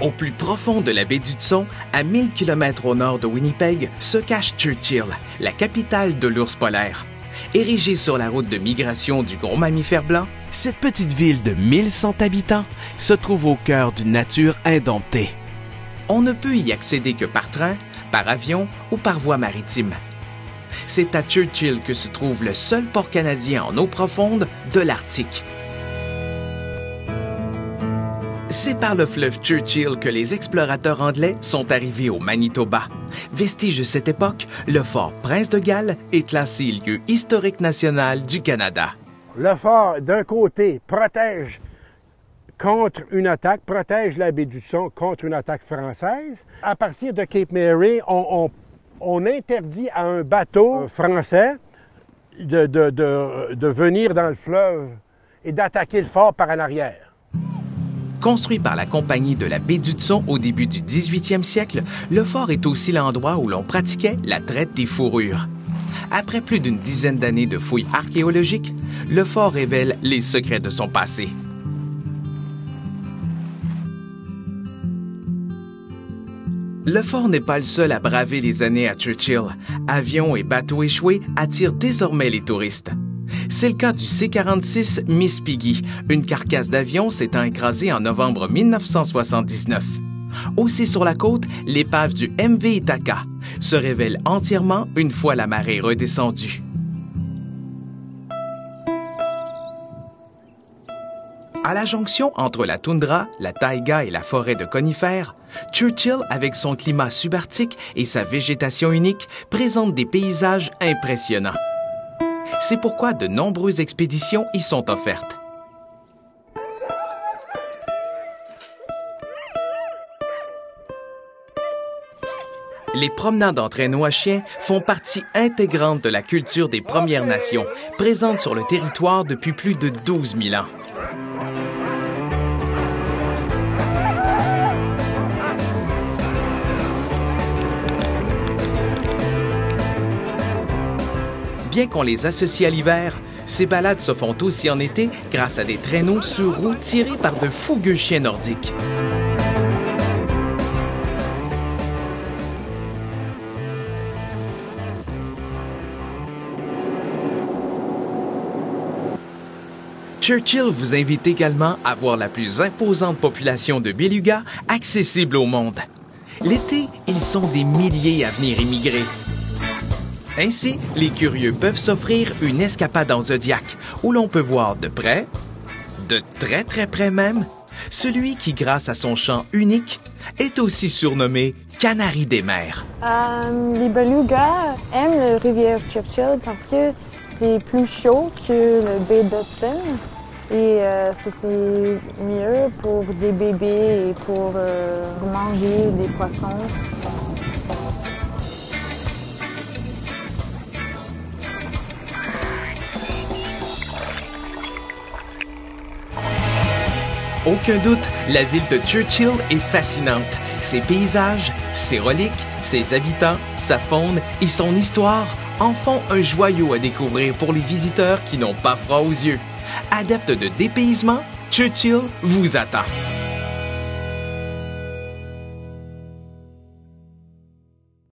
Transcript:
Au plus profond de la baie d'Hudson, à 1000 km au nord de Winnipeg, se cache Churchill, la capitale de l'ours polaire. Érigée sur la route de migration du gros mammifère blanc, cette petite ville de 1100 habitants se trouve au cœur d'une nature indomptée. On ne peut y accéder que par train, par avion ou par voie maritime. C'est à Churchill que se trouve le seul port canadien en eau profonde de l'Arctique. C'est par le fleuve Churchill que les explorateurs anglais sont arrivés au Manitoba. Vestige de cette époque, le fort Prince de Galles est classé lieu historique national du Canada. Le fort, d'un côté, protège contre une attaque, protège la baie d'Hudson contre une attaque française. À partir de Cape Mary, on interdit à un bateau français de venir dans le fleuve et d'attaquer le fort par en arrière. Construit par la Compagnie de la baie d'Hudson au début du 18e siècle, le fort est aussi l'endroit où l'on pratiquait la traite des fourrures. Après plus d'une dizaine d'années de fouilles archéologiques, le fort révèle les secrets de son passé. Le fort n'est pas le seul à braver les années à Churchill. Avions et bateaux échoués attirent désormais les touristes. C'est le cas du C-46 Miss Piggy, une carcasse d'avion s'étant écrasée en novembre 1979. Aussi sur la côte, l'épave du MV Ithaca se révèle entièrement une fois la marée redescendue. À la jonction entre la toundra, la taïga et la forêt de conifères, Churchill, avec son climat subarctique et sa végétation unique, présente des paysages impressionnants. C'est pourquoi de nombreuses expéditions y sont offertes. Les promenades en traîneau à chien font partie intégrante de la culture des Premières Nations, présente sur le territoire depuis plus de 12 000 ans. Bien qu'on les associe à l'hiver, ces balades se font aussi en été grâce à des traîneaux sur roues tirés par de fougueux chiens nordiques. Churchill vous invite également à voir la plus imposante population de belugas accessible au monde. L'été, ils sont des milliers à venir immigrer. Ainsi, les curieux peuvent s'offrir une escapade en Zodiac, où l'on peut voir de près, de très très près même, celui qui, grâce à son chant unique, est aussi surnommé Canari des mers. Les belugas aiment la rivière Churchill parce que c'est plus chaud que le baie d'Hudson et c'est mieux pour des bébés et pour manger des poissons. Aucun doute, la ville de Churchill est fascinante. Ses paysages, ses reliques, ses habitants, sa faune et son histoire en font un joyau à découvrir pour les visiteurs qui n'ont pas froid aux yeux. Adeptes de dépaysement, Churchill vous attend.